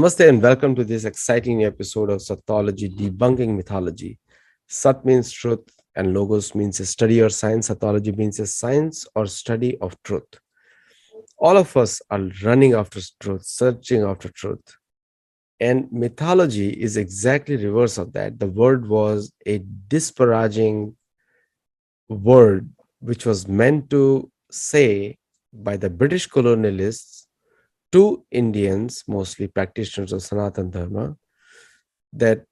Namaste and welcome to this exciting episode of Sattology Debunking Mythology. Sat means truth and Logos means a study or science. Sattology means a science or study of truth. All of us are running after truth, searching after truth. And mythology is exactly reverse of that. The word was a disparaging word which was meant to say by the British colonialists to Indians, mostly practitioners of Sanatana Dharma, that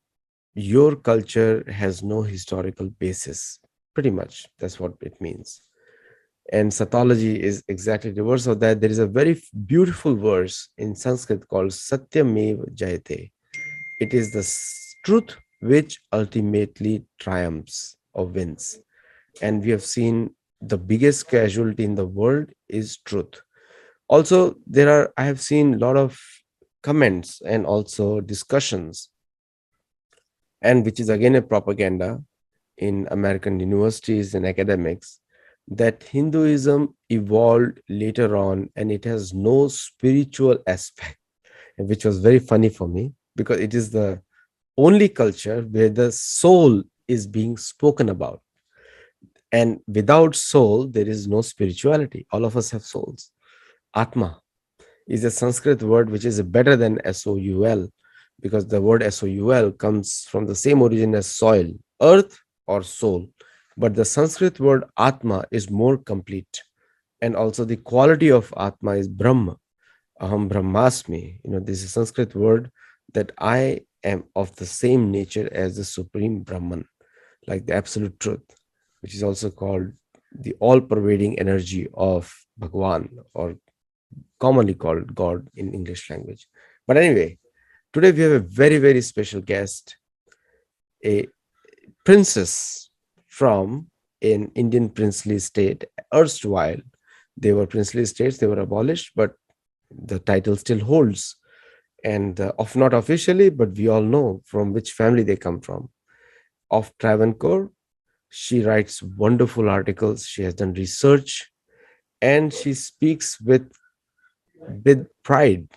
your culture has no historical basis. Pretty much, that's what it means. And Sattology is exactly the reverse of that. There is a very beautiful verse in Sanskrit called Satyamev Jayate. It is the truth which ultimately triumphs or wins. And we have seen the biggest casualty in the world is truth. Also, I have seen a lot of comments and also discussions, and which is again a propaganda in American universities and academics, that Hinduism evolved later on and it has no spiritual aspect, which was very funny for me because it is the only culture where the soul is being spoken about. And without soul, there is no spirituality. All of us have souls. Atma is a Sanskrit word which is better than soul, because the word soul comes from the same origin as soil, earth or soul. But the Sanskrit word Atma is more complete. And also the quality of Atma is Brahma. Aham Brahmasmi. This is a Sanskrit word that I am of the same nature as the Supreme Brahman, like the absolute truth, which is also called the all-pervading energy of Bhagwan, or commonly called God in English language. But anyway, today we have a very, very special guest, a princess from an Indian princely state. Erstwhile, they were princely states, they were abolished, but the title still holds. And of not officially, but we all know from which family they come from. Of Travancore, she writes wonderful articles, she has done research, and she speaks with pride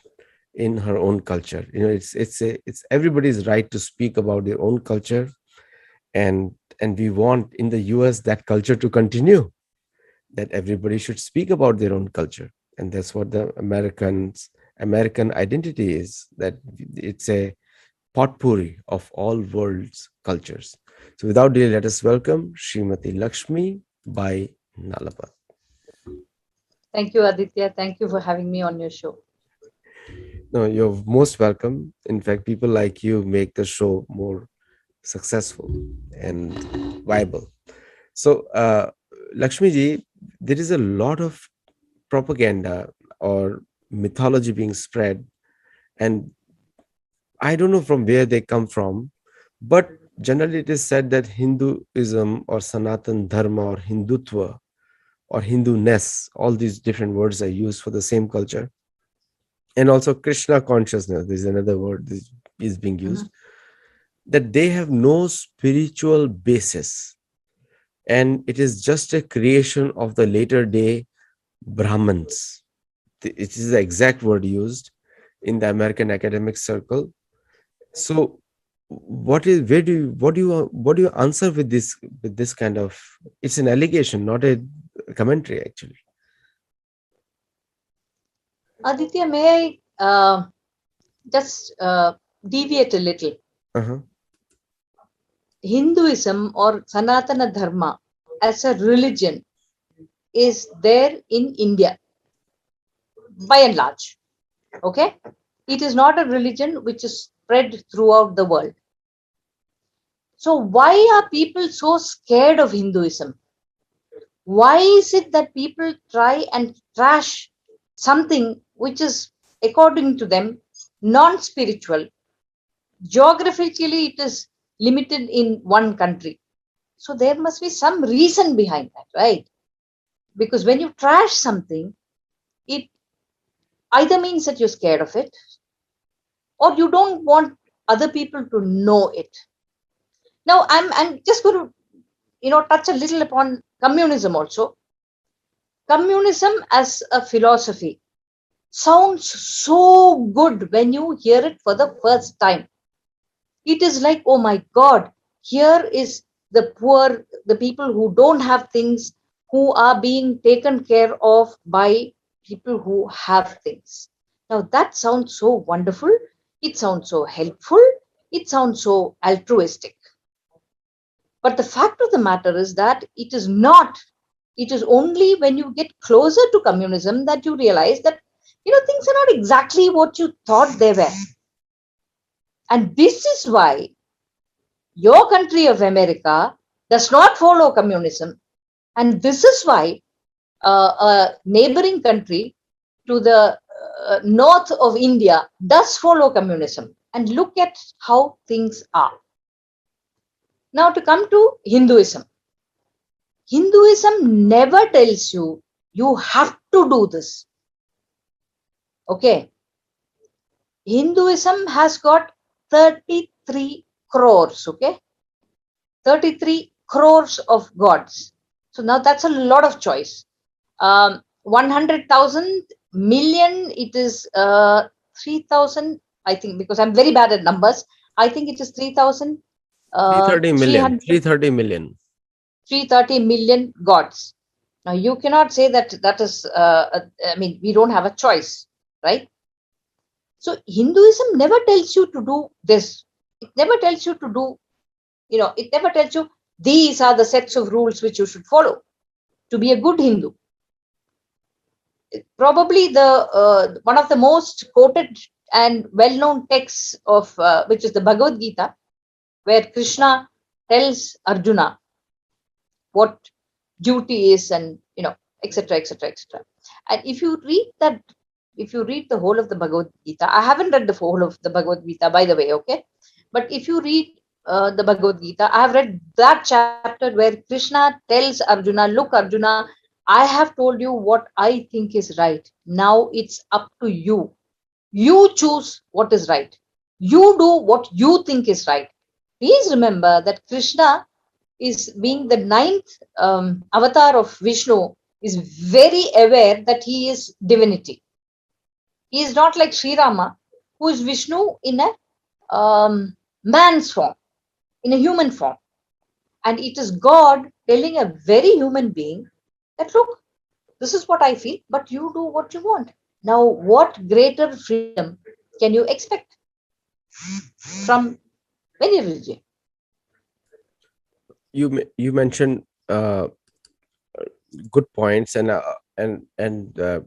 in her own culture. It's everybody's right to speak about their own culture, and we want in the US that culture to continue, that everybody should speak about their own culture. And that's what the American identity is, that it's a potpourri of all world's cultures. So without delay, let us welcome Srimati Lakshmi Bayi Nalapat. Thank you, Aditya. Thank you for having me on your show. No, you're most welcome. In fact, people like you make the show more successful and viable. So, Lakshmi ji, there is a lot of propaganda or mythology being spread, and I don't know from where they come from, but generally it is said that Hinduism or Sanatan Dharma or Hindutva or Hindu-ness, all these different words are used for the same culture. And also Krishna consciousness, there's another word that is being used, that they have no spiritual basis. And it is just a creation of the later day Brahmins. It is the exact word used in the American academic circle. So what do you answer with this kind of, it's an allegation, not a commentary actually. Aditya, may I just deviate a little? Uh-huh. Hinduism or Sanatana Dharma as a religion is there in India by and large. Okay? It is not a religion which is spread throughout the world. So, why are people so scared of Hinduism? Why is it that people try and trash something which is, according to them, non spiritual? Geographically, it is limited in one country. So, there must be some reason behind that, right? Because when you trash something, it either means that you're scared of it or you don't want other people to know it. Now, I'm just going to touch a little upon communism also. Communism as a philosophy sounds so good when you hear it for the first time. It is like, oh my God, here is the poor, the people who don't have things, who are being taken care of by people who have things. Now that sounds so wonderful. It sounds so helpful. It sounds so altruistic. But the fact of the matter is that it is not. It is only when you get closer to communism that you realize that, things are not exactly what you thought they were. And this is why your country of America does not follow communism. And this is why a neighboring country to the north of India does follow communism. And look at how things are. Now, to come to Hinduism. Hinduism never tells you you have to do this. Okay. Hinduism has got 33 crores. Okay. 33 crores of gods. So now that's a lot of choice. 100,000 million, it is 3,000, I think, because I'm very bad at numbers. I think it is 3,000, 330 million. 300, 330 million. 330 million gods. Now, you cannot say that is, I mean, we don't have a choice, right? So, Hinduism never tells you to do this. It never tells you to do, it never tells you these are the sets of rules which you should follow to be a good Hindu. Probably the one of the most quoted and well-known texts of which is the Bhagavad Gita, where Krishna tells Arjuna what duty is, and etc., etc., etc. And if you read that, if you read the whole of the Bhagavad Gita, I haven't read the whole of the Bhagavad Gita, by the way, okay, but if you read the Bhagavad Gita, I have read that chapter where Krishna tells Arjuna, look, Arjuna, I have told you what I think is right. Now it's up to you. You choose what is right. You do what you think is right. Please remember that Krishna is being the ninth avatar of Vishnu, is very aware that he is divinity. He is not like Sri Rama, who is Vishnu in a man's form, in a human form. And it is God telling a very human being that, look, this is what I feel, but you do what you want. Now, what greater freedom can you expect from any religion? You mentioned good points, and a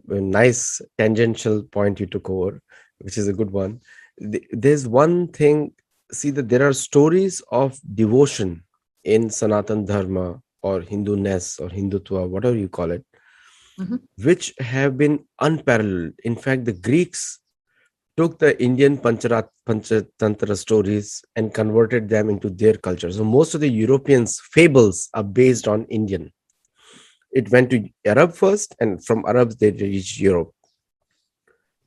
nice tangential point you took over, which is a good one. There's one thing. See that there are stories of devotion in Sanatana Dharma or Hinduness or Hindutva, whatever you call it, Mhm. which have been unparalleled. In fact, the Greeks took the Indian Panchatantra stories and converted them into their culture. So most of the Europeans' fables are based on Indian. It went to Arab first, and from Arabs they reached Europe.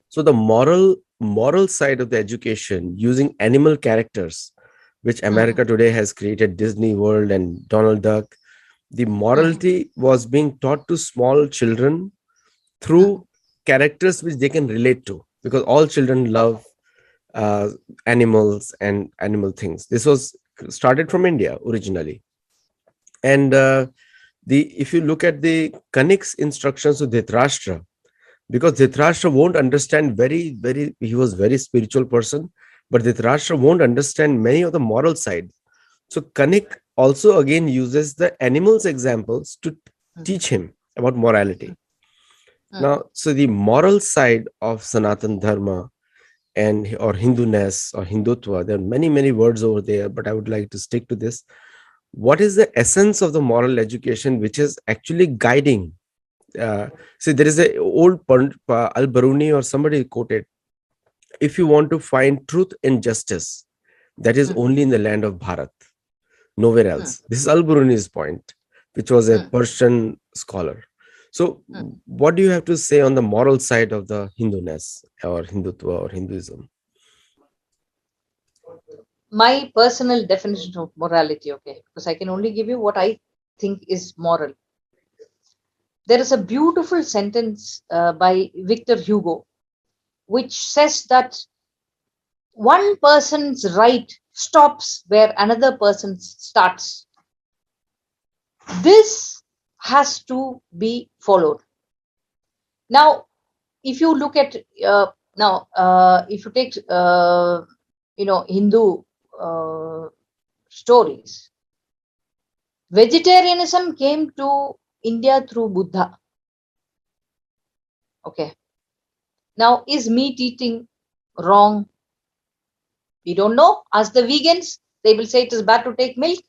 So the moral side of the education using animal characters, which Mhm. America today has created Disney World and Donald Duck, the Mhm. morality was being taught to small children Mhm. through characters which they can relate to, because all children love uh, animals and animal things. This was started from India originally, and the if you look at the Kanik's instructions to Dhritarashtra, because Dhritarashtra won't understand very he was very spiritual person, but Dhritarashtra won't understand many of the moral side. So Kanik also again uses the animals examples to Mhm. teach him about morality. Mhm. Now, so the moral side of Sanatan Dharma and or Hinduness or Hindutva, there are many words over there, but I would like to stick to this. What is the essence of the moral education which is actually guiding? See, there is a old Al Baruni or somebody quoted: "If you want to find truth and justice, that is Mhm. only in the land of Bharat, nowhere Mhm. else." This is Al Baruni's point, which was a Mhm. Persian scholar. So, Mhm. what do you have to say on the moral side of the Hinduness or Hindutva or Hinduism? My personal definition of morality, okay, because I can only give you what I think is moral. There is a beautiful sentence by Victor Hugo. which says that one person's right stops where another person starts. This has to be followed. Now, if you look at if you take Hindu stories, vegetarianism came to India through Buddha. Okay. Now, is meat eating wrong? We don't know. Ask the vegans. They will say it is bad to take milk.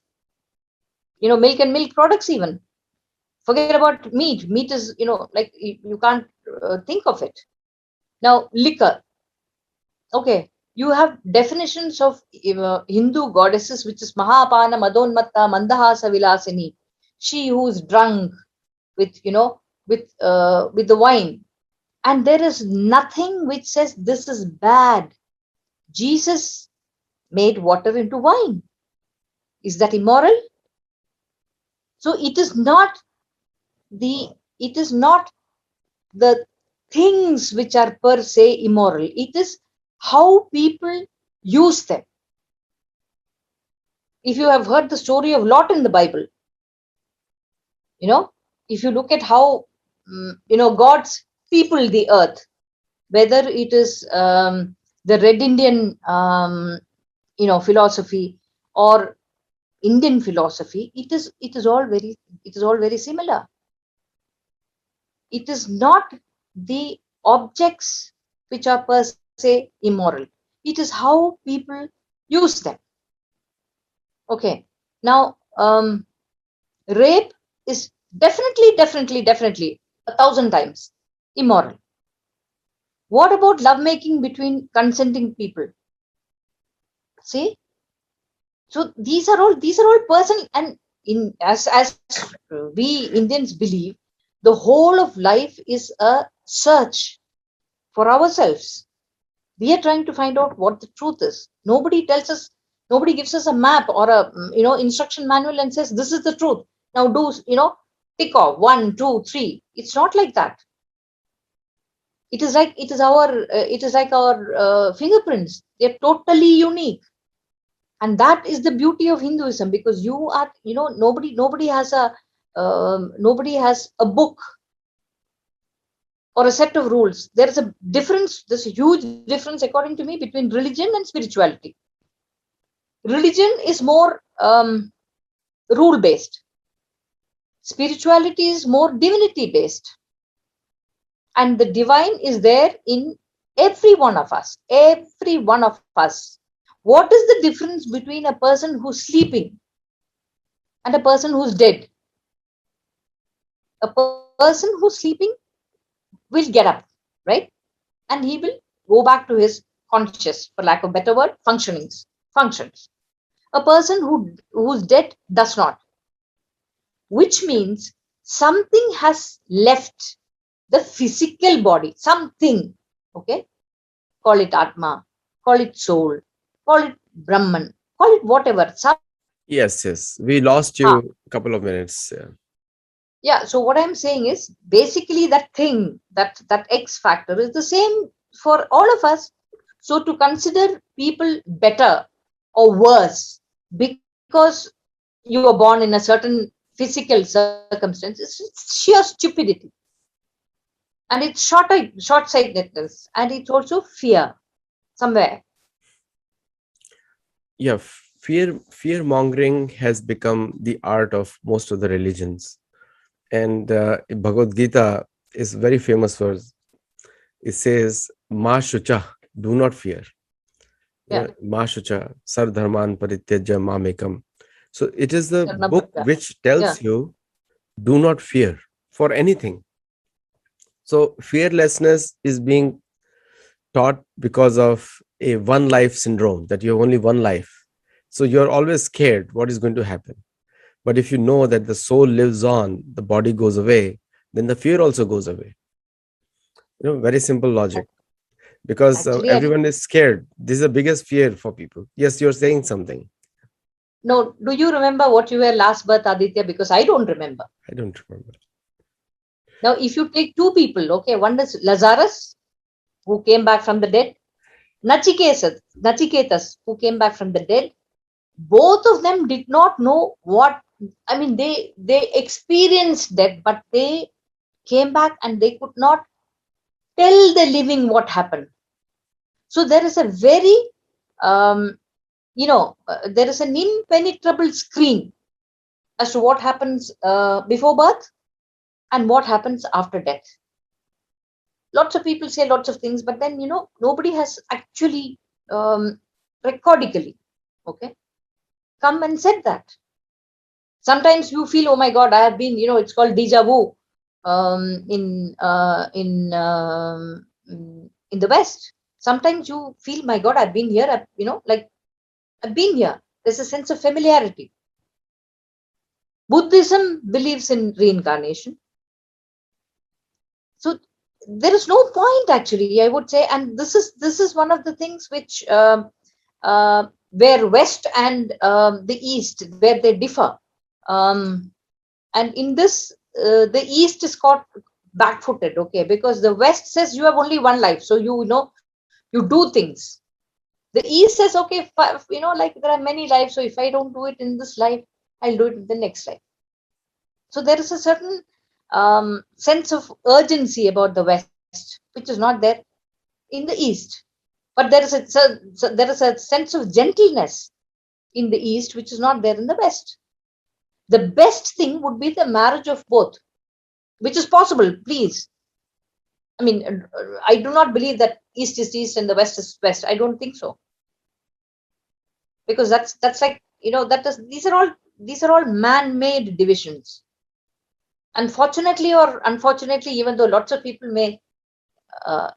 Milk and milk products even. Forget about meat. Meat is, like you can't think of it. Now, liquor. Okay. You have definitions of Hindu goddesses, which is Mahapana, Madonmatta, Mandahasa, Vilasini. She who's drunk with, with the wine. And there is nothing which says this is bad. Jesus made water into wine. Is that immoral? So it is not the things which are per se immoral. It is how people use them. If you have heard the story of Lot in the Bible, if you look at how God's people the earth, whether it is the Red Indian philosophy or Indian philosophy, it is all very similar. It is not the objects which are per se immoral. It is how people use them. Okay. Now, rape is definitely 1,000 times immoral. What about lovemaking between consenting people? See? So these are all personal, and as we Indians believe, the whole of life is a search for ourselves. We are trying to find out what the truth is. Nobody gives us a map or a instruction manual and says this is the truth. Now do tick off 1, 2, 3. It's not like that. It is like our fingerprints. They're totally unique. And that is the beauty of Hinduism, because you are, nobody has a book or a set of rules. There's a huge difference, according to me, between religion and spirituality. Religion is more rule based. Spirituality is more divinity based. And the divine is there in every one of us. Every one of us. What is the difference between a person who's sleeping and a person who's dead? A person who's sleeping will get up, right? And he will go back to his conscious, for lack of a better word, functions. A person who's dead does not. Which means something has left the physical body. Something, okay? Call it Atma, call it soul, call it Brahman, call it whatever. Yes. We lost you a couple of minutes. Yeah. So what I'm saying is, basically that thing, that X factor is the same for all of us. So to consider people better or worse because you were born in a certain physical circumstance, it's sheer stupidity. And it's short-sightedness, and it's also fear somewhere. Yeah, fear mongering has become the art of most of the religions. And Bhagavad Gita is very famous for, it says, Ma Shucha, do not fear. Yeah. Ma Shucha, Sar Dharman Parityaja Mamekam. So it is the book which tells you, do not fear for anything. So fearlessness is being taught because of a one life syndrome, that you have only one life. So you're always scared what is going to happen. But if you know that the soul lives on, the body goes away, then the fear also goes away. Very simple logic. Because everyone is scared. This is the biggest fear for people. Yes, you're saying something. No, do you remember what you were last birth, Aditya? Because I don't remember. I don't remember. Now, if you take two people, okay, one is Lazarus who came back from the dead, Nachiketas, who came back from the dead. Both of them did not know what, I mean, they experienced death, but they came back and they could not tell the living what happened. So there is a very, there is an impenetrable screen as to what happens before birth and what happens after death. Lots of people say lots of things, but then, nobody has actually recordically, okay, come and said that. Sometimes you feel, oh my God, I have been, it's called deja vu in the West. Sometimes you feel, my God, I've been here, I've been here. There's a sense of familiarity. Buddhism believes in reincarnation. So there is no point, actually, I would say, and this is one of the things which where West and the East, where they differ. And in this, the East is caught backfooted, okay, because the West says you have only one life, so you do things. The East says, okay, like there are many lives, so if I don't do it in this life, I'll do it in the next life. So there is a certain sense of urgency about the West, which is not there in the East. But there is a sense of gentleness in the East, which is not there in the West. The best thing would be the marriage of both, which is possible, please. I mean, I do not believe that East is East and the West is West. I don't think so. Because that's like, these are all man-made divisions. Unfortunately or unfortunately, even though lots of people may uh,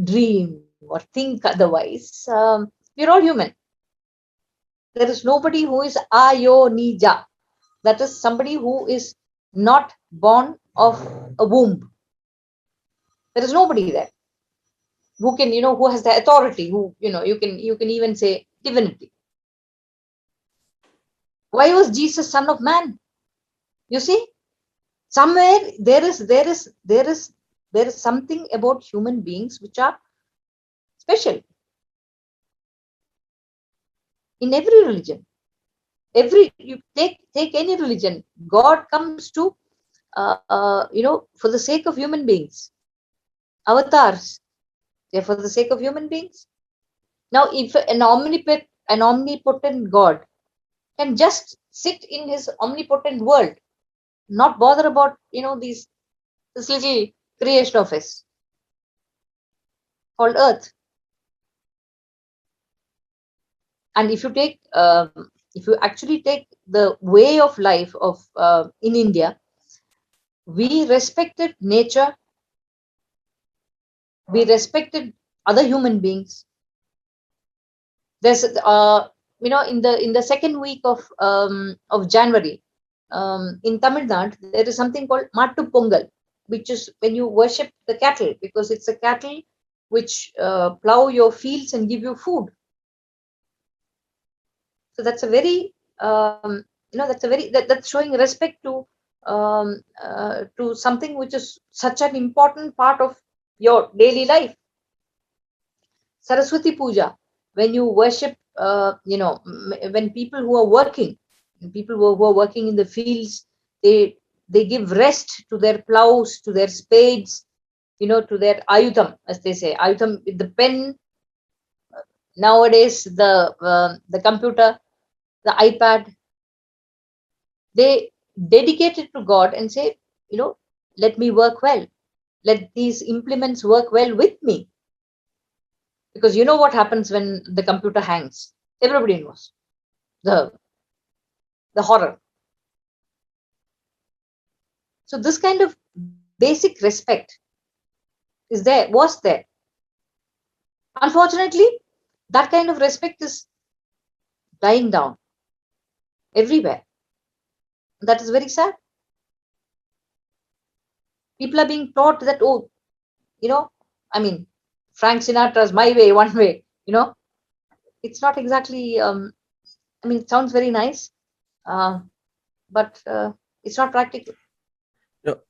dream or think otherwise, we're all human. There is nobody who is ayonija. That is somebody who is not born of a womb. There is nobody there who can, who has the authority, who, you can even say divinity. Why was Jesus son of man? You see, somewhere there is something about human beings which are special. In every religion, you take any religion, God comes to for the sake of human beings. Avatars, they're for the sake of human beings. Now, if an omnipotent God can just sit in his omnipotent world, not bother about this little creation of his called Earth. And if you actually take the way of life of in India, we respected nature, we respected other human beings. There's in the second week of January, in Tamil Nadu, there is something called Mattu Pongal, which is when you worship the cattle, because it's a cattle which plow your fields and give you food. So that's a very that's showing respect to something which is such an important part of your daily life. Saraswati Puja, when you worship, when people who are working, who are working in the fields, they give rest to their plows, to their spades, to their ayutam, as they say, ayutam with the pen. Nowadays, the computer, the iPad, they dedicate it to God and say, let me work well. Let these implements work well with me. Because you know what happens when the computer hangs? Everybody knows the horror. So this kind of basic respect was there. Unfortunately, that kind of respect is dying down everywhere. That is very sad. People are being taught that, Frank Sinatra's My Way, One Way, it's not exactly, it sounds very nice, but it's not practical.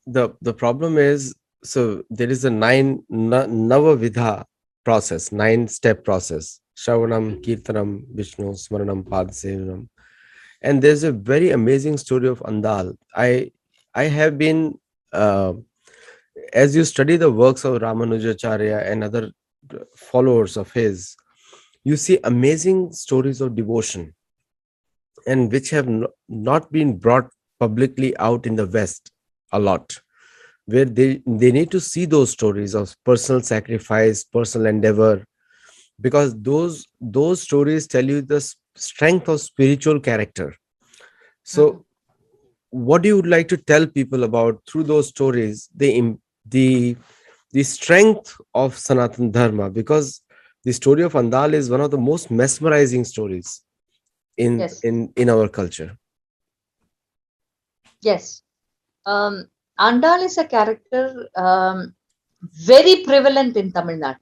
The problem is So there is a Navavidha process, 9-step process. Shravanam, Kirtanam, Vishnu, Smaranam, Padsevanam. And there's a very amazing story of Andal. I have been, uh, as you study the works of Ramanujacharya and other followers of his, you see amazing stories of devotion, and which have not been brought publicly out in the West a lot, where they need to see those stories of personal sacrifice, personal endeavor, because those stories tell you the strength of spiritual character. Mhm. So what you would like to tell people about through those stories, the the strength of Sanatana Dharma? Because the story of Andal is one of the most mesmerizing stories Yes, in our culture. yes. Um, Andal is a character very prevalent in Tamil Nadu,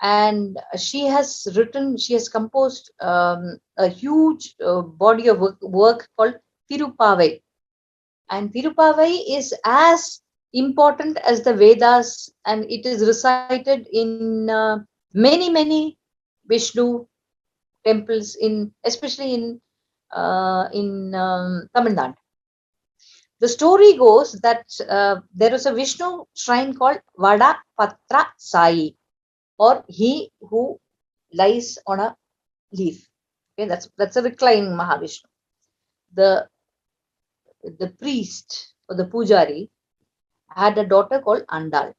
and she has composed a huge body of work called Tirupavai. And Tirupavai is as important as the Vedas, and it is recited in many Vishnu temples, in especially in Tamil Nadu. The story goes that there is a Vishnu shrine called Vada Patra Sai, or he who lies on a leaf. Okay, that's a reclining Mahavishnu. The the priest or the pujari had a daughter called Andal.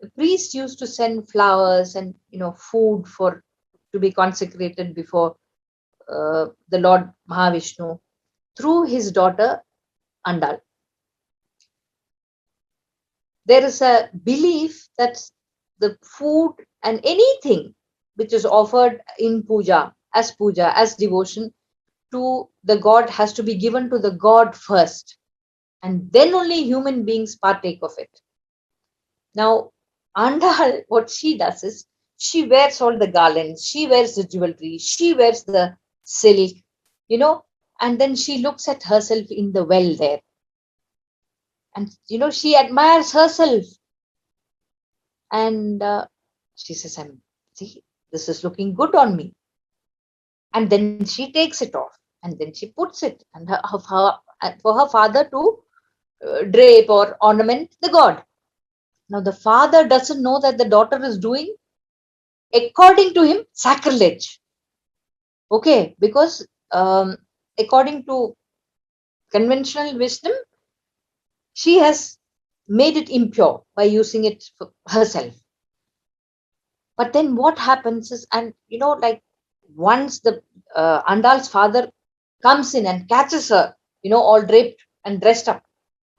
The priest used to send flowers and food for to be consecrated before the Lord Mahavishnu through his daughter Andal. There is a belief that the food and anything which is offered in puja, as devotion to the god, has to be given to the god first, and then only human beings partake of it. Now, Andal, what she does is she wears all the garlands, she wears the jewelry, she wears the silk, and then she looks at herself in the well there. And, she admires herself. And she says, see, this is looking good on me. And then she takes it off and then she puts it and for her father to drape or ornament the god. Now, the father doesn't know that the daughter is doing, according to him, sacrilege. Okay, because according to conventional wisdom, she has made it impure by using it for herself. But then what happens is, and like once the Andal's father comes in and catches her, all draped and dressed up,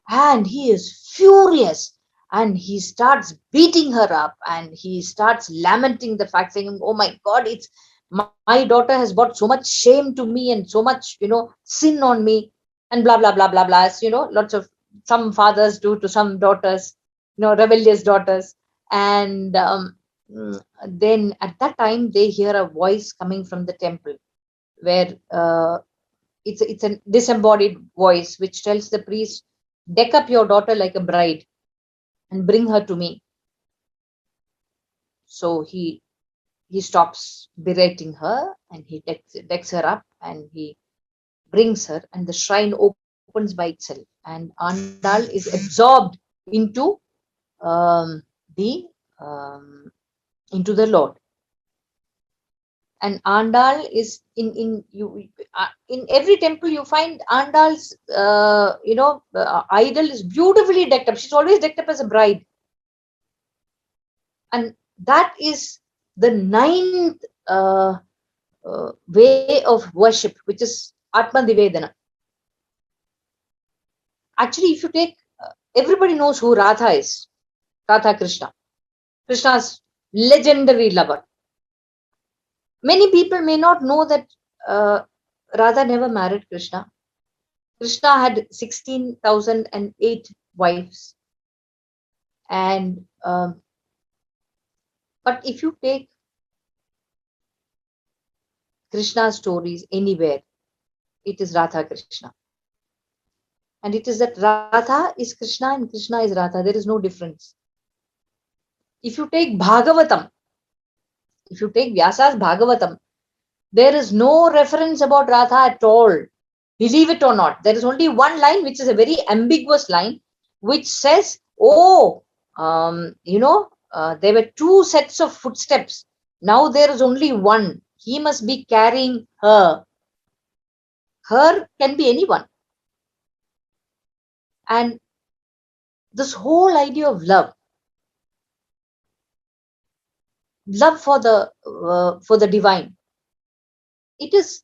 and he is furious, and he starts beating her up, and he starts lamenting the fact, saying, oh my god, it's my daughter has brought so much shame to me and so much sin on me, and blah blah blah blah blah, as lots of some fathers do to some daughters, rebellious daughters. And then at that time they hear a voice coming from the temple, where it's a disembodied voice which tells the priest, deck up your daughter like a bride and bring her to me. So he stops berating her and he decks her up and he brings her, and the shrine opens by itself, and Andal is absorbed into the um, into the Lord. And Andal is in every temple you find Andal's idol is beautifully decked up. She's always decked up as a bride, and that is the ninth way of worship, which is Atma Nivedana. Actually, if you take everybody knows who Radha is. Radha Krishna, Krishna's legendary lover. Many people may not know that uh, Radha never married Krishna. Krishna had 16,008 wives. And but if you take Krishna's stories anywhere, it is Radha Krishna. And it is that Radha is Krishna and Krishna is Radha. There is no difference. If you take Bhagavatam, if you take Vyasa's Bhagavatam, there is no reference about Radha at all. Believe it or not. There is only one line, which is a very ambiguous line, which says, oh, there were two sets of footsteps. Now there is only one. He must be carrying her. Her can be anyone. And this whole idea of love for the divine, it is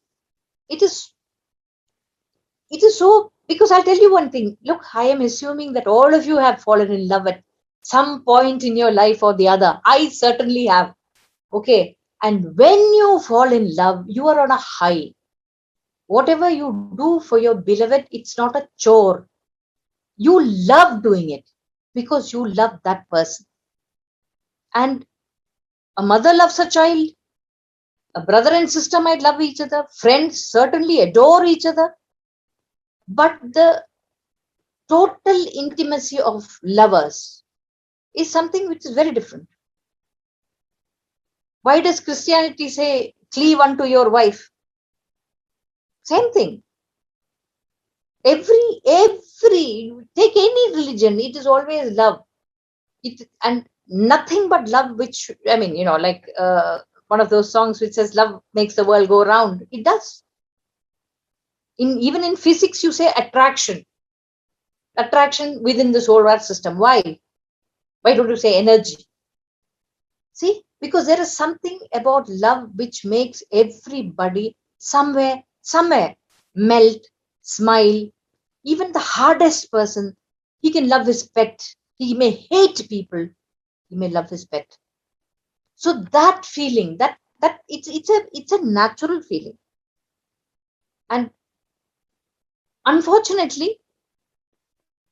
it is it is so, because I'll tell you one thing. Look, I am assuming that all of you have fallen in love at some point in your life or the other. I certainly have. Okay. And when you fall in love, you are on a high. Whatever you do for your beloved, it's not a chore. You love doing it because you love that person. And a mother loves a child. A brother and sister might love each other. Friends certainly adore each other. But the total intimacy of lovers is something which is very different. Why does Christianity say, cleave unto your wife? Same thing. Every take any religion, it is always love. And nothing but love, which, I mean, like one of those songs which says love makes the world go round. It does. Even in physics, you say attraction within the solar system. Why don't you say energy? See, because there is something about love which makes everybody somewhere melt, smile. Even the hardest person, he can love his pet. He may hate people, he may love his pet. So that feeling, that it's a natural feeling. And unfortunately,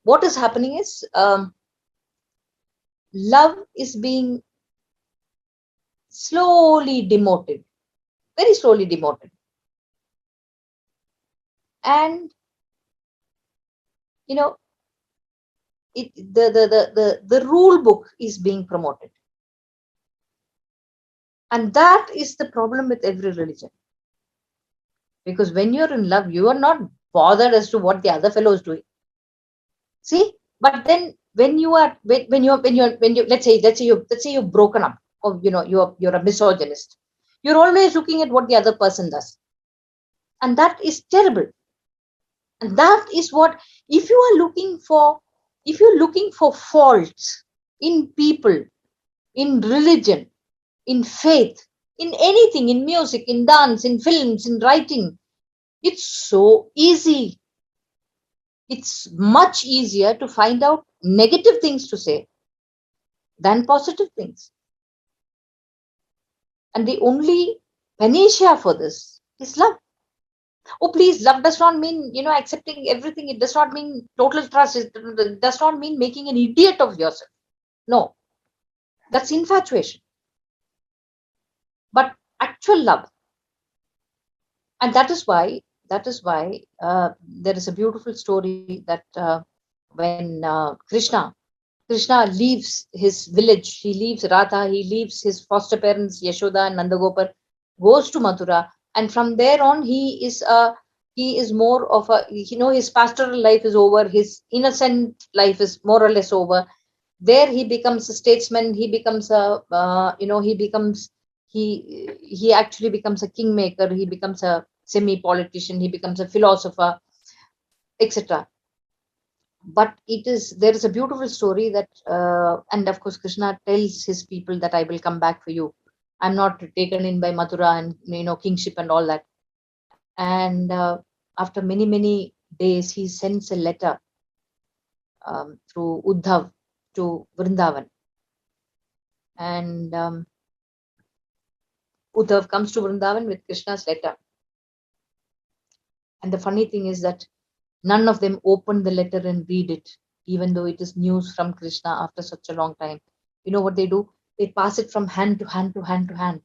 what is happening is love is being slowly demoted, very slowly demoted. And the rule book is being promoted. And that is the problem with every religion. Because when you're in love, you are not bothered as to what the other fellow is doing. See, but then when you let's say you've broken up, or you're a misogynist, you're always looking at what the other person does, and that is terrible. And that is what, if you're looking for faults in people, in religion, in faith, in anything, in music, in dance, in films, in writing, it's so easy. It's much easier to find out negative things to say than positive things. And the only panacea for this is love. Oh, please, love does not mean, accepting everything. It does not mean total trust. It does not mean making an idiot of yourself. No, that's infatuation. But actual love. And that is why there is a beautiful story that when Krishna leaves his village, he leaves Radha, he leaves his foster parents Yashoda and Nandagopal, goes to Mathura, and from there on he is more of a, his pastoral life is over, his innocent life is more or less over. There he becomes a statesman, he becomes he actually becomes a kingmaker, he becomes a semi-politician, he becomes a philosopher, etc. But there is a beautiful story that, and of course Krishna tells his people that I will come back for you. I'm not taken in by Mathura and kingship and all that. And after many days, he sends a letter through Uddhav to Vrindavan. And Uddhav comes to Vrindavan with Krishna's letter. And the funny thing is that none of them open the letter and read it, even though it is news from Krishna after such a long time. You know what they do? They pass it from hand to hand to hand to hand.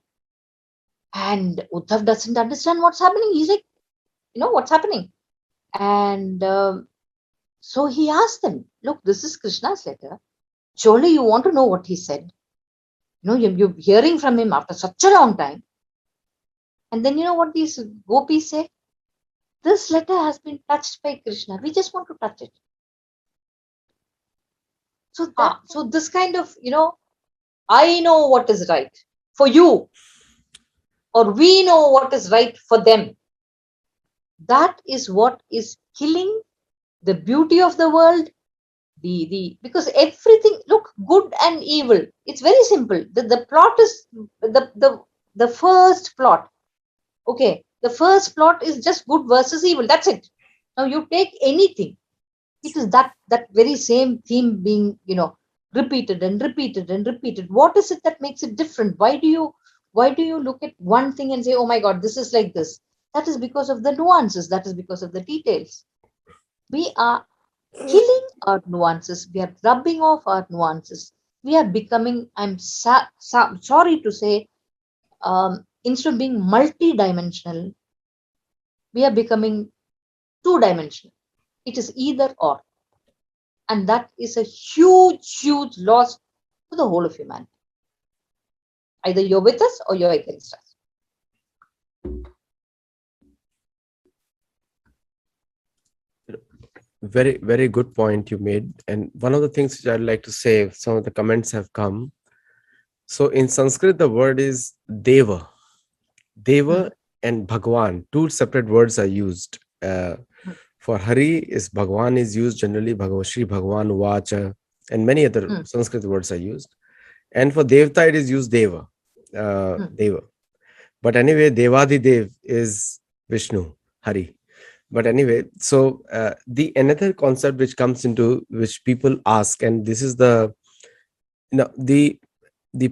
And Uddhav doesn't understand what's happening. He's like, what's happening? And So he asked them, look, this is Krishna's letter. Surely you want to know what he said. You're hearing from him after such a long time. And then you know what these gopis say? This letter has been touched by Krishna. We just want to touch it. So this kind of, I know what is right for you, or we know what is right for them. That is what is killing the beauty of the world. Because everything, look, good and evil. It's very simple. The plot is the first plot. Okay, the first plot is just good versus evil. That's it. Now you take anything, it is that very same theme being repeated and repeated and repeated. What is it that makes it different? Why do you look at one thing and say, oh my god, this is like this? That is because of the nuances. That is because of the details. We are killing our nuances. We are rubbing off our nuances. We are becoming, sorry to say, instead of being multi-dimensional, we are becoming two-dimensional. It is either or. And that is a huge, huge loss to the whole of humanity. Either you're with us or you're against us. Very, very good point you made. And one of the things which I'd like to say, some of the comments have come. So in Sanskrit, the word is Deva. Deva and Bhagwan, two separate words are used. For Hari, is Bhagwan is used generally, Shri Bhagwan Vacha, and many other Sanskrit words are used. And for Devta, it is used Deva. Deva. But anyway, Devadi Dev is Vishnu, Hari. But anyway, so the another concept which comes into which people ask, and this is the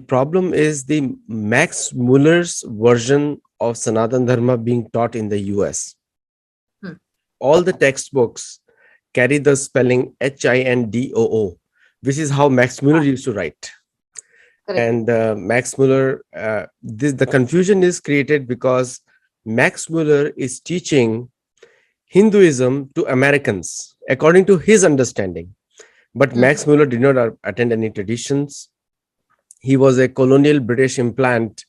problem is the Max Muller's version of Sanatana Dharma being taught in the US. All the textbooks carry the spelling Hindoo, which is how Max Muller used to write. Correct. And Max Muller, the confusion is created because Max Muller is teaching Hinduism to Americans according to his understanding. But Max Muller did not attend any traditions. He was a colonial British implant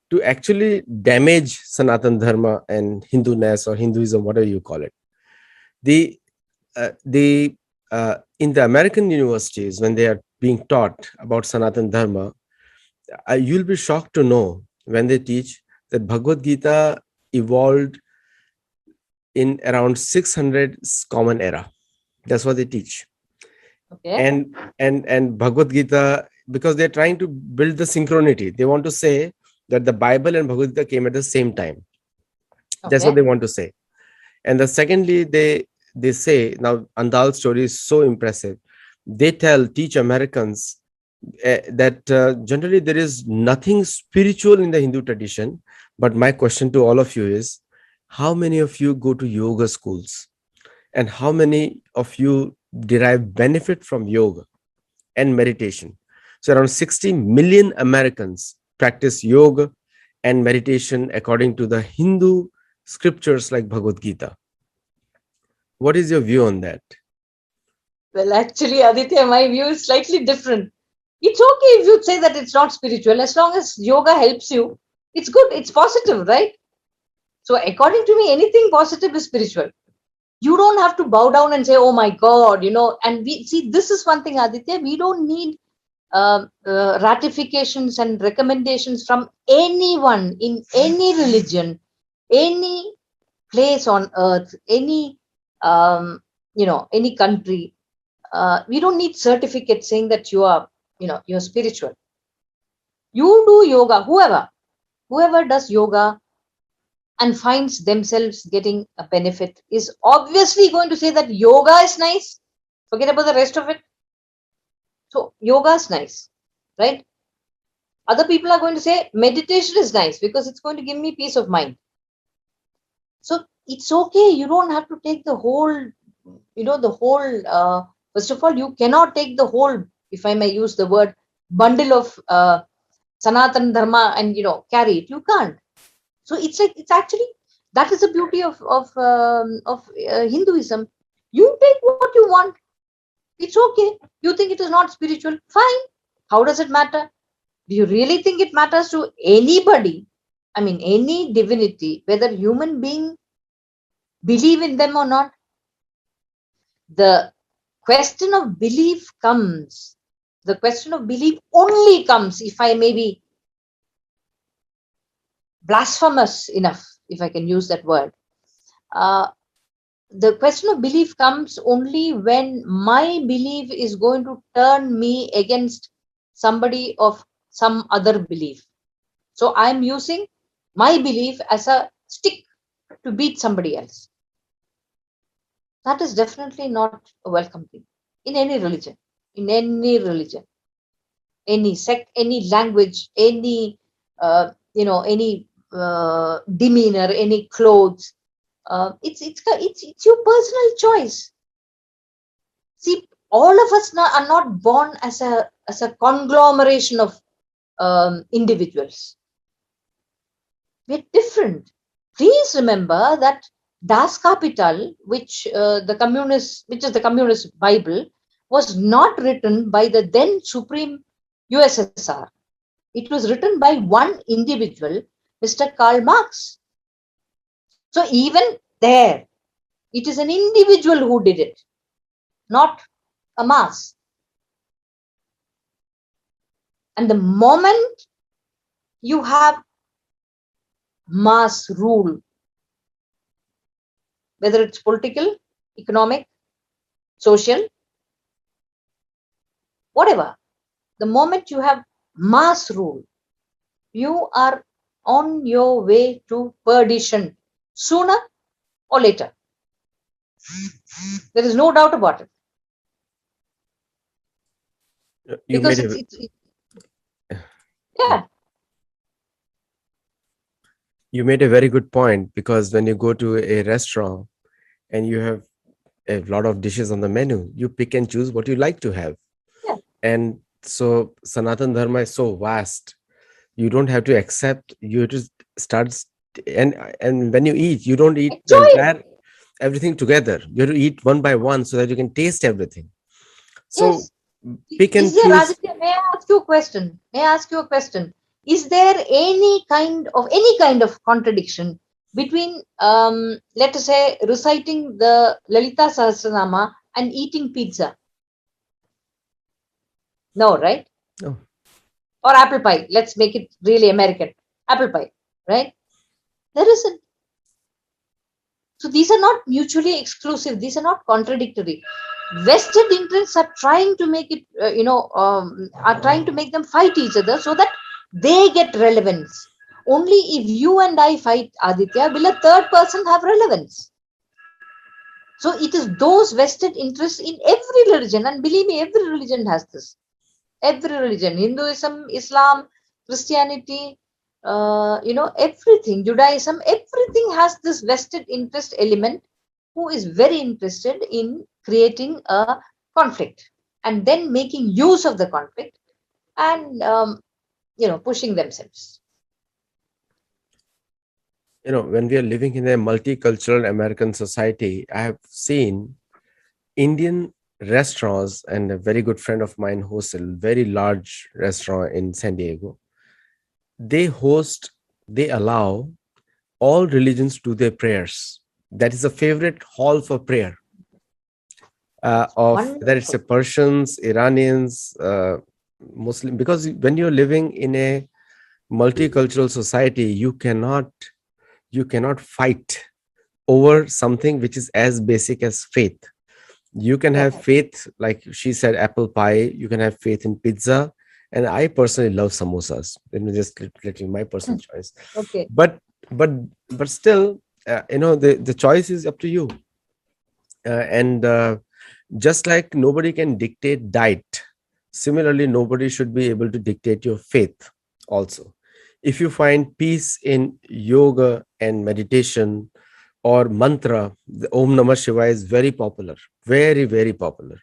to actually damage Sanatana Dharma and Hinduness or Hinduism, whatever you call it. In the American universities, when they are being taught about Sanatana Dharma, you'll be shocked to know when they teach that Bhagavad Gita evolved in around 600 Common Era. That's what they teach. Okay. And Bhagavad Gita, because they're trying to build the synchronity, they want to say that the Bible and Bhagavad Gita came at the same time. Okay. That's what they want to say. And secondly, they say, now Andal's story is so impressive. They teach Americans that generally there is nothing spiritual in the Hindu tradition. But my question to all of you is, how many of you go to yoga schools? And how many of you derive benefit from yoga and meditation? So around 60 million Americans practice yoga and meditation according to the Hindu scriptures like Bhagavad Gita. What is your view on that? Well, actually, Aditya, my view is slightly different. It's okay if you say that it's not spiritual. As long as yoga helps you, it's good. It's positive, right? So according to me, anything positive is spiritual. You don't have to bow down and say, oh my God, and we see, this is one thing, Aditya, we don't need ratifications and recommendations from anyone in any religion, any place on earth, any any country. We don't need certificates saying that you're spiritual. You do yoga, whoever does yoga and finds themselves getting a benefit is obviously going to say that yoga is nice. Forget about the rest of it. So yoga is nice, right? Other people are going to say meditation is nice because it's going to give me peace of mind. So it's okay. You don't have to take the whole, first of all, you cannot take the whole, if I may use the word, bundle of Sanatana Dharma and, carry it. You can't. So it's actually, that is the beauty of Hinduism. You take what you want. It's okay. You think it is not spiritual? Fine. How does it matter? Do you really think it matters to anybody? I mean, any divinity, whether human being believe in them or not? The question of belief comes. The question of belief only comes, if I may be blasphemous enough, if I can use that word. Uh, the question of belief comes only when my belief is going to turn me against somebody of some other belief. So I'm using my belief as a stick to beat somebody else. That is definitely not a welcome thing in any religion, in any religion, any sect, any language, any any demeanor, any clothes. It's your personal choice. See, all of us are not born as a conglomeration of individuals. We're different. Please remember that Das Kapital, which is the communist Bible, was not written by the then Supreme USSR. It was written by one individual, Mr. Karl Marx. So even there, it is an individual who did it, not a mass. And the moment you have mass rule, whether it's political, economic, social, whatever, the moment you have mass rule, you are on your way to perdition sooner or later. There is no doubt about it. You Because made a yeah. you made a very good point, because when you go to a restaurant and you have a lot of dishes on the menu, you pick and choose what you like to have. Yeah. And so Sanatana Dharma is so vast. You don't have to accept, you just start and when you eat, you don't eat the Enjoy it. entire everything together. You have to eat one by one so that you can taste everything. So Yes. pick Is and there, choose. Radhika, may I ask you a question? May I ask you a question? Is there any kind of contradiction between, let us say, reciting the Lalita Sahasranama and eating pizza? No, right? Oh, Or apple pie. Let's make it really American. Apple pie, right? There isn't. So these are not mutually exclusive. These are not contradictory. Vested interests are trying to make it, are trying to make them fight each other so that they get relevance. Only if you and I fight, Aditya, will a third person have relevance. So it is those vested interests in every religion, and believe me, every religion has this. Every religion, Hinduism, Islam, Christianity, everything, Judaism, everything has this vested interest element who is very interested in creating a conflict and then making use of the conflict and pushing themselves. when we are living in a multicultural American society, I have seen Indian restaurants, and a very good friend of mine hosts a very large restaurant in San Diego. They host, they allow all religions to do their prayers. That is a favorite hall for prayer, of whether it's Wonderful. a Persians, Iranians, Muslim. Because when you're living in a multicultural society, you cannot fight over something which is as basic as faith. You can have Correct. faith, like she said, apple pie. You can have faith in pizza, and I personally love samosas. Let me just let you my personal choice. Okay. But but but still, the choice is up to you. And just like nobody can dictate diet, similarly nobody should be able to dictate your faith also. If you find peace in yoga and meditation or mantra, the Om Namah Shivaya is very popular, very, very popular.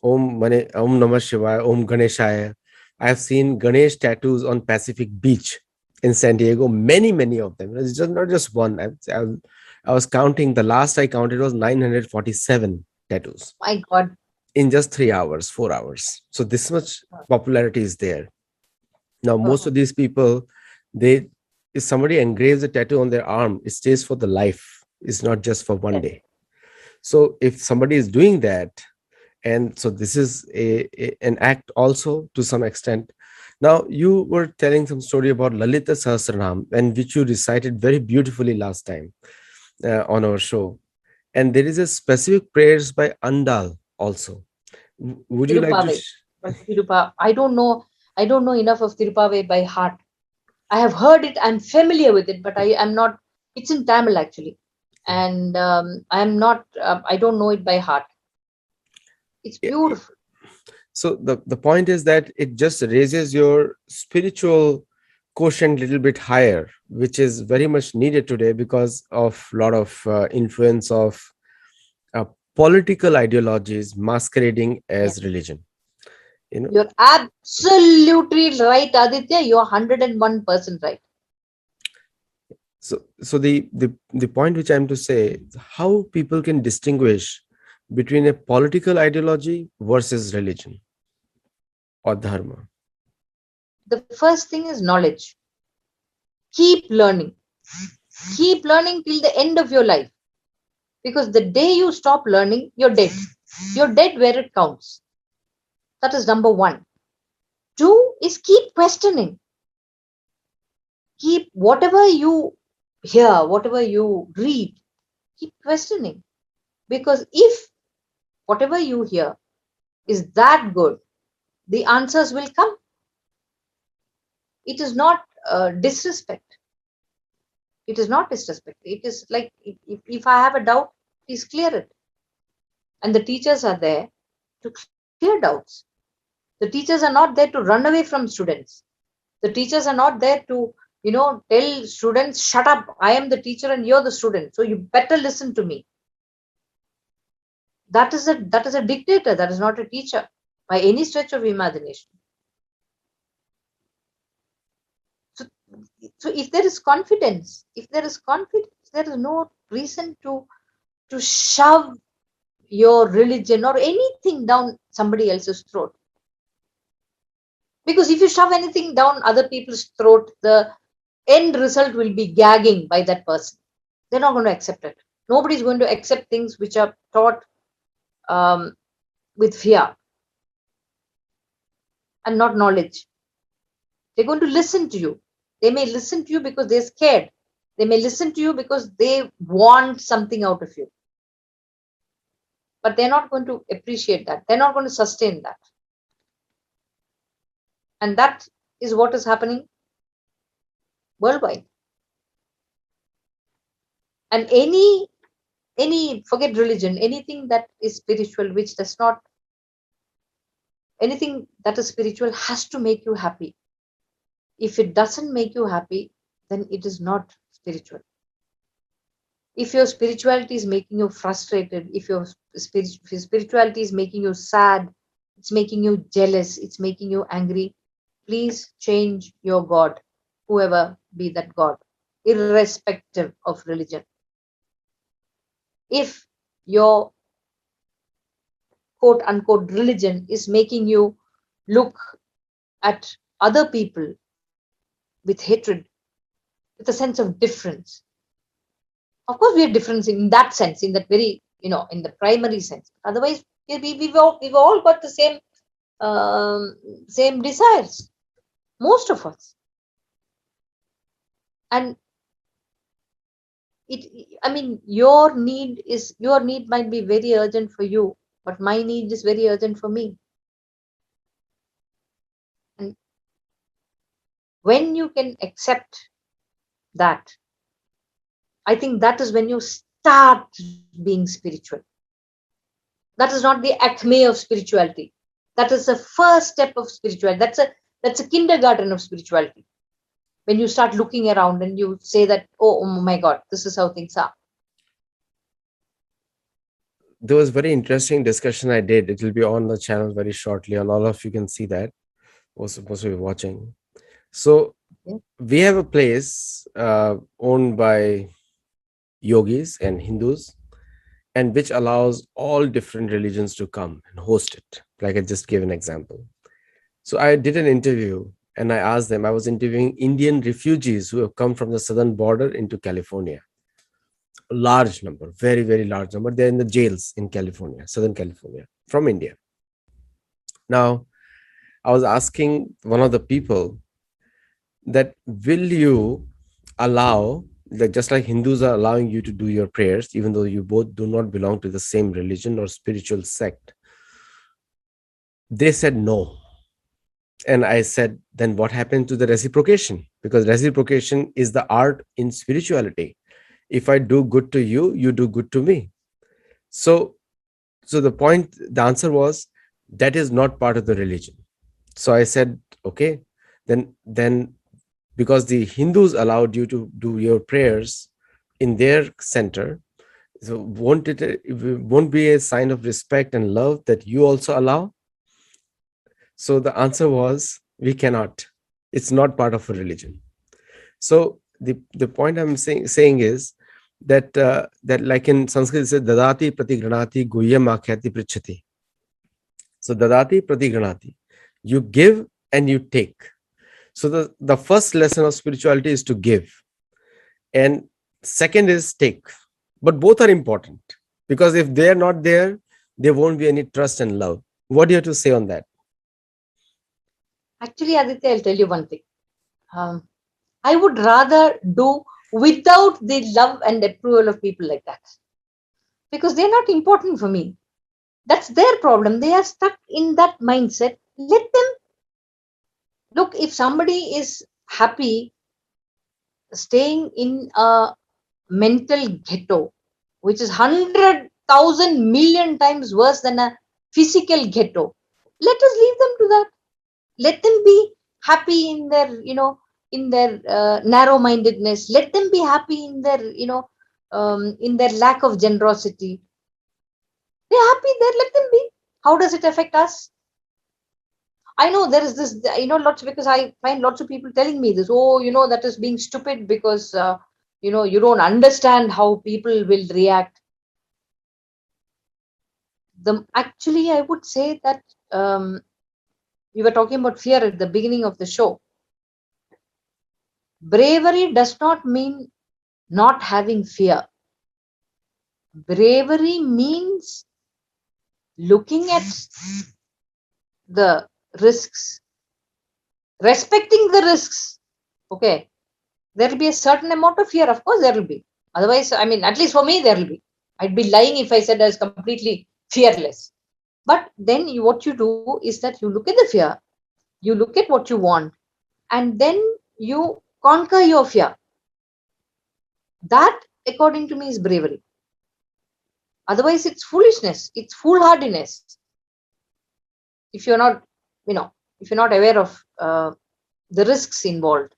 Om Namah Shivaya, Om Ganeshaya. I have seen Ganesh tattoos on Pacific Beach in San Diego, many, many of them. It's just not just one. I was counting, the last I counted was 947 tattoos. My God. in just 3 hours, 4 hours. So this much popularity is there. Now, most Uh-huh. of these people, they if somebody engraves a tattoo on their arm, it stays for the life. It's not just for one Yes. day. So if somebody is doing that, and so this is an act also to some extent. Now, you were telling some story about Lalita Sahasranam, and which you recited very beautifully last time on our show. And there is a specific prayers by Andal also. Would you like to Tirupavai. But I don't know. I don't know enough of Tirupavai by heart. I have heard it. I'm familiar with it, but I am not. It's in Tamil actually, and I'm not. I don't know it by heart. It's Yeah, beautiful. so the point is that it just raises your spiritual quotient a little bit higher, which is very much needed today because of a lot of influence of uh, political ideologies masquerading Yeah. as religion. You know, You're absolutely right, Aditya. You're 101% right. so the point which I'm to say is how people can distinguish between a political ideology versus religion or dharma. The first thing is knowledge. Keep learning. Keep learning till the end of your life. Because the day you stop learning, you're dead. You're dead where it counts. That is number one. Two is keep questioning. Keep whatever you hear, whatever you read, keep questioning. Because if whatever you hear is that good, the answers will come. It is not disrespect. It is not disrespect. It is like if I have a doubt, please clear it. And the teachers are there to clear doubts. The teachers are not there to run away from students. The teachers are not there to, tell students, shut up, I am the teacher and you're the student. So you better listen to me. That is a dictator. That is not a teacher by any stretch of imagination. So, so if there is confidence, there is no reason to shove your religion or anything down somebody else's throat. Because if you shove anything down other people's throat, the end result will be gagging by that person. They're not going to accept it. Nobody's going to accept things which are taught um, with fear and not knowledge. They're going to listen to you. They may listen to you because they're scared. They may listen to you because they want something out of you. But they're not going to appreciate that. They're not going to sustain that. And that is what is happening worldwide. And any forget religion, anything that is spiritual, which does not anything that is spiritual has to make you happy. If it doesn't make you happy, then it is not spiritual. If your spirituality is making you frustrated, if your spirituality is making you sad, it's making you jealous, it's making you angry, please change your God, whoever be that God, irrespective of religion. If your quote unquote religion is making you look at other people with hatred, with a sense of difference. Of course, we are different in that sense, in that very, in the primary sense. Otherwise, we've all got the same desires, most of us. And I mean, your need might be very urgent for you, but my need is very urgent for me. And when you can accept that, I think that is when you start being spiritual. That is not the acme of spirituality. That is the first step of spirituality. That's a kindergarten of spirituality. When you start looking around and you say that, oh my God, this is how things are. There was very interesting discussion I did. It will be on the channel very shortly, and all of you can see that. Was supposed to be watching. So Yeah. we have a place owned by yogis and Hindus, and which allows all different religions to come and host it. Like I just gave an example. So I did an interview and I asked them, I was interviewing Indian refugees who have come from the southern border into California. A large number, very, very large number. They're in the jails in California, Southern California, from India. Now, I was asking one of the people that will you allow, like just like Hindus are allowing you to do your prayers, even though you both do not belong to the same religion or spiritual sect, they said no. And I said, then what happened to the reciprocation? Because reciprocation is the art in spirituality. If I do good to you, you do good to me. So, so the answer was that is not part of the religion. So I said, okay, then because the Hindus allowed you to do your prayers in their center, so won't be a sign of respect and love that you also allow? So the answer was we cannot. It's not part of a religion. So the point I'm saying is that like in Sanskrit it says dadati pratigranati guhyam akhyati prichati. So dadati pratigranati, you give and you take. So the first lesson of spirituality is to give, and second is take. But both are important, because if they're not there, there won't be any trust and love. What do you have to say on that? Actually, Aditya, I'll tell you one thing. Um, I would rather do without the love and approval of people like that, because they're not important for me. That's their problem. They are stuck in that mindset. Let them look. If somebody is happy staying in a mental ghetto, which is 100,000 million times worse than a physical ghetto, let us leave them to that. Let them be happy in their, in their narrow-mindedness. Let them be happy in their, in their lack of generosity. They're happy there. Let them be. How does it affect us? I know there is this, lots, because I find lots of people telling me this. Oh, that is being stupid because, you don't understand how people will react. Actually, I would say that we were talking about fear at the beginning of the show. Bravery does not mean not having fear. Bravery means looking at the risks, respecting the risks. Okay, there will be a certain amount of fear. Of course, there will be. Otherwise, I mean, at least for me, there will be. I'd be lying if I said I was completely fearless. But then what you do is that you look at the fear, you look at what you want, and then you conquer your fear. That, according to me, is bravery. Otherwise, it's foolishness. It's foolhardiness. If you're not, if you're not aware of the risks involved.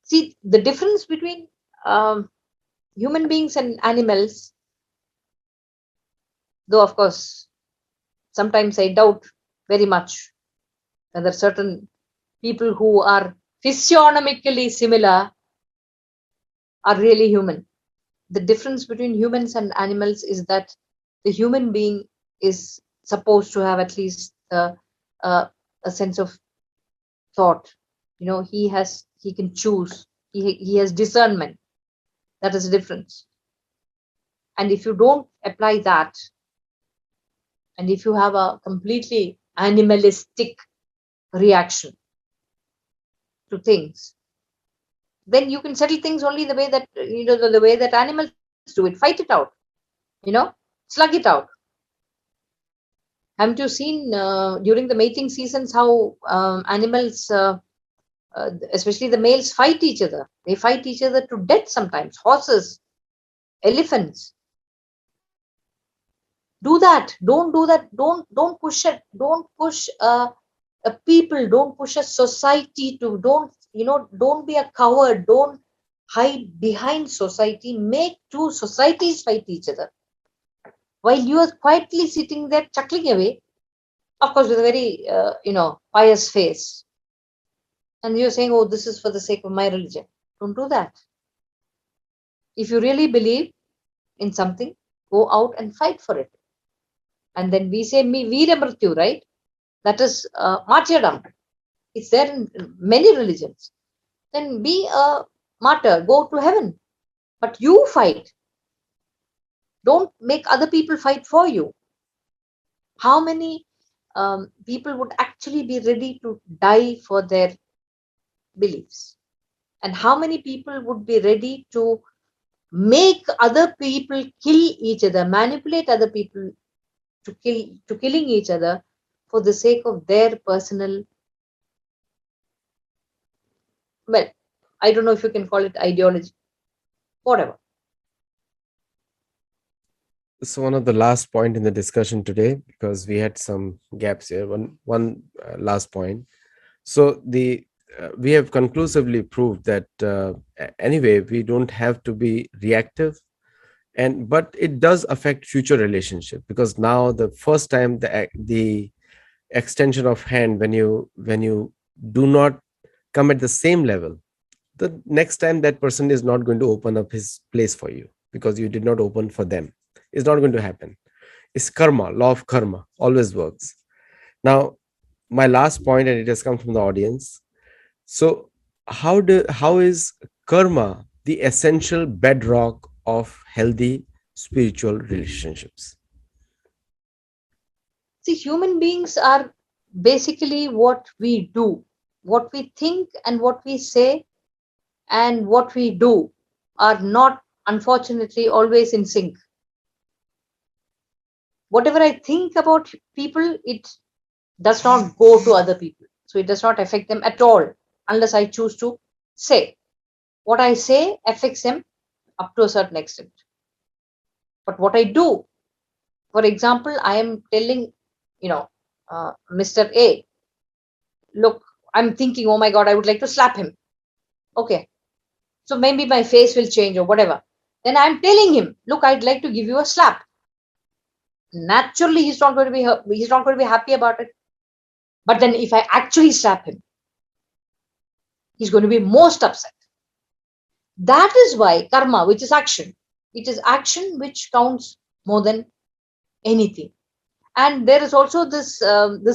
See, the difference between human beings and animals, though, of course, sometimes I doubt very much whether certain people who are physiognomically similar are really human. The difference between humans and animals is that the human being is supposed to have at least a sense of thought. He can choose. He has discernment. That is the difference. And if you don't apply that, and if you have a completely animalistic reaction to things, then you can settle things only the way that the way that animals do it. Fight it out, slug it out. Haven't you seen during the mating seasons how animals, especially the males, fight each other? They fight each other to death sometimes. Horses, elephants. Do that. Don't do that. Don't push it. Don't push a people. Don't push a society to. Don't be a coward. Don't hide behind society. Make two societies fight each other while you are quietly sitting there chuckling away, of course, with a very, pious face. And you're saying, oh, this is for the sake of my religion. Don't do that. If you really believe in something, go out and fight for it. And then we say me veera mrityu, right? That is martyrdom. It's there in many religions. Then be a martyr, go to heaven. But you fight. Don't make other people fight for you. How many people would actually be ready to die for their beliefs? And how many people would be ready to make other people kill each other, manipulate other people to killing each other for the sake of their personal, well, I don't know if you can call it ideology, whatever. So one of the last point in the discussion today, because we had some gaps here. One last point. So the we have conclusively proved that anyway we don't have to be reactive, and but it does affect future relationship, because now the first time the extension of hand, when you do not come at the same level, the next time that person is not going to open up his place for you because you did not open for them. It's not going to happen. It's karma, law of karma always works. Now my last point, and it has come from the audience. So how is karma the essential bedrock of healthy spiritual relationships? See, human beings are basically what we do, what we think, and what we say, and what we do are not, unfortunately, always in sync. Whatever I think about people, it does not go to other people. So it does not affect them at all unless I choose to say. What I say affects them up to a certain extent. But what I do, for example, I am telling, you know, Mr. A, look, I'm thinking, oh my God, I would like to slap him. Okay. So maybe my face will change or whatever. Then I'm telling him, look, I'd like to give you a slap. Naturally, he's not going to be happy about it. But then if I actually slap him, he's going to be most upset. That is why karma, which is action, it is action which counts more than anything. And there is also this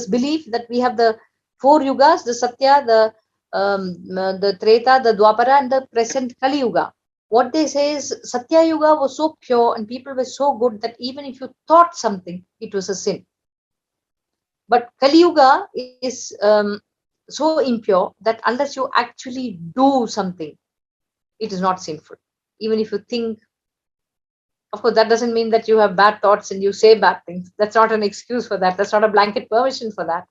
belief that we have the four yugas: the Satya, the Treta, the Dwapara, and the present Kali Yuga. What they say is Satya Yuga was so pure and people were so good that even if you thought something, it was a sin. But Kali Yuga is so impure that unless you actually do something, it is not sinful. Even if you think, of course, that doesn't mean that you have bad thoughts and you say bad things. That's not an excuse for that. That's not a blanket permission for that.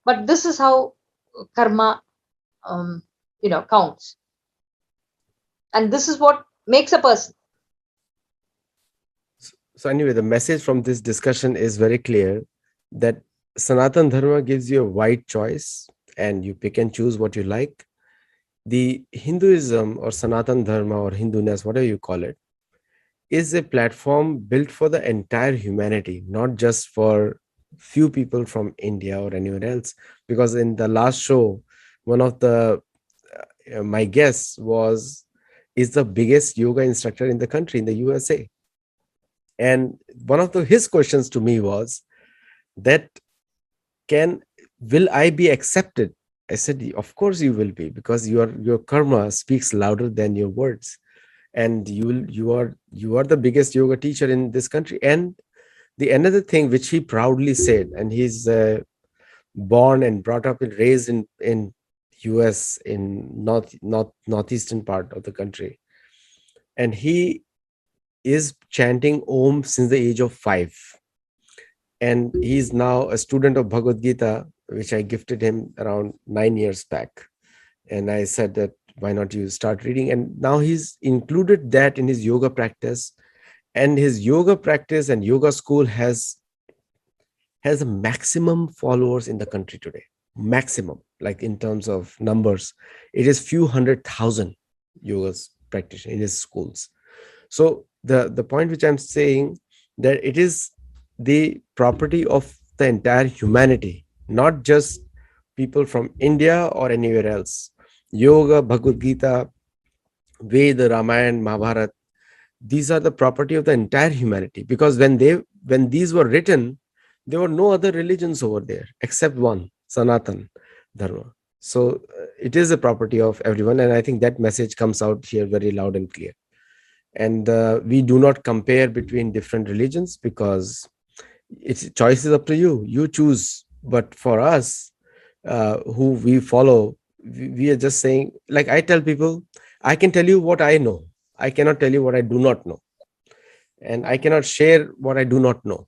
But this is how karma, counts. And this is what makes a person. So anyway, the message from this discussion is very clear, that Sanatana Dharma gives you a wide choice and you pick and choose what you like. The Hinduism or Sanatana Dharma or Hinduness, whatever you call it, is a platform built for the entire humanity, not just for few people from India or anywhere else. Because in the last show, one of the my guests is the biggest yoga instructor in the country, in the USA. And one of his questions to me was that, can will I be accepted? I said, of course you will be, because your karma speaks louder than your words, and you are the biggest yoga teacher in this country. And the another thing which he proudly said, and he's born and brought up and raised in US, in northeastern part of the country, and he is chanting Om since the age of 5, and he's now a student of Bhagavad Gita, which I gifted him around 9 years back. And I said that, why not you start reading? And now he's included that in his yoga practice, and his yoga practice and yoga school has a maximum followers in the country today. Maximum, like in terms of numbers, it is few 100,000 yogas practitioners in his schools. So the point which I'm saying, that it is the property of the entire humanity, not just people from India or anywhere else. Yoga, Bhagavad Gita, Veda, Ramayana, Mahabharata, these are the property of the entire humanity, because when these were written, there were no other religions over there except one, Sanatana Dharma. So it is a property of everyone, and I think that message comes out here very loud and clear. And we do not compare between different religions, because it's choice is up to you. You choose. But for us, who we follow, we are just saying, like I tell people, I can tell you what I know. I cannot tell you what I do not know, and I cannot share what I do not know.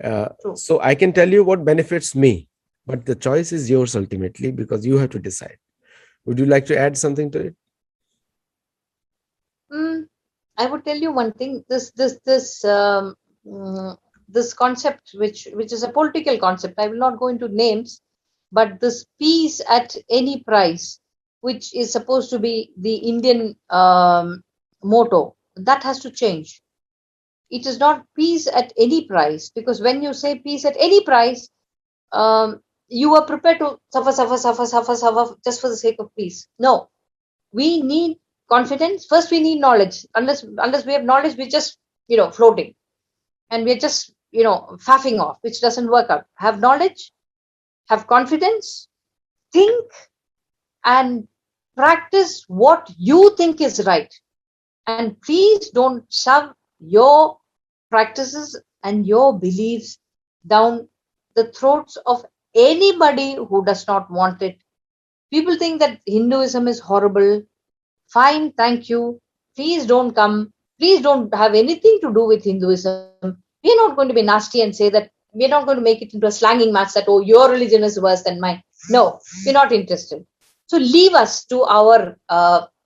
True. So I can tell you what benefits me, but the choice is yours ultimately, because you have to decide. Would you like to add something to it? Mm, I would tell you one thing. Mm, this concept, which is a political concept. I will not go into names, but this peace at any price, which is supposed to be the Indian motto, that has to change. It is not peace at any price, because when you say peace at any price, you are prepared to suffer just for the sake of peace. No, we need confidence. First, we need knowledge. Unless we have knowledge, we're just floating, and we're just faffing off, which doesn't work out. Have knowledge, have confidence, think, and practice what you think is right. And please don't shove your practices and your beliefs down the throats of anybody who does not want it. People think that Hinduism is horrible. Fine, thank you. Please don't come. Please don't have anything to do with Hinduism. We are not going to be nasty and say that. We are not going to make it into a slanging match that, oh, your religion is worse than mine. No, we're not interested. So leave us to our,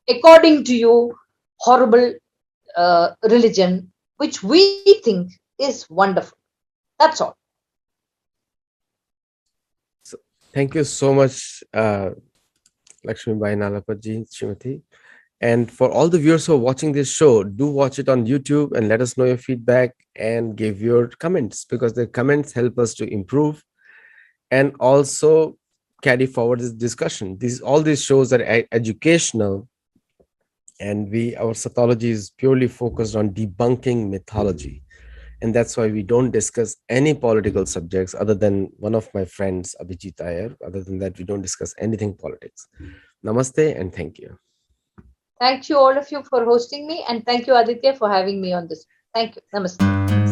according to you, horrible religion, which we think is wonderful. That's all. So, thank you so much, Lakshmi Bayi Nalapat ji, Srimati. And for all the viewers who are watching this show, do watch it on YouTube and let us know your feedback and give your comments, because the comments help us to improve and also carry forward this discussion. All these shows are educational, and our Sattology is purely focused on debunking mythology. And that's why we don't discuss any political subjects, other than one of my friends, Abhijit Iyer. Other than that, we don't discuss anything politics. Namaste and thank you. Thank you, all of you, for hosting me. And thank you, Aditya, for having me on this. Thank you. Namaste.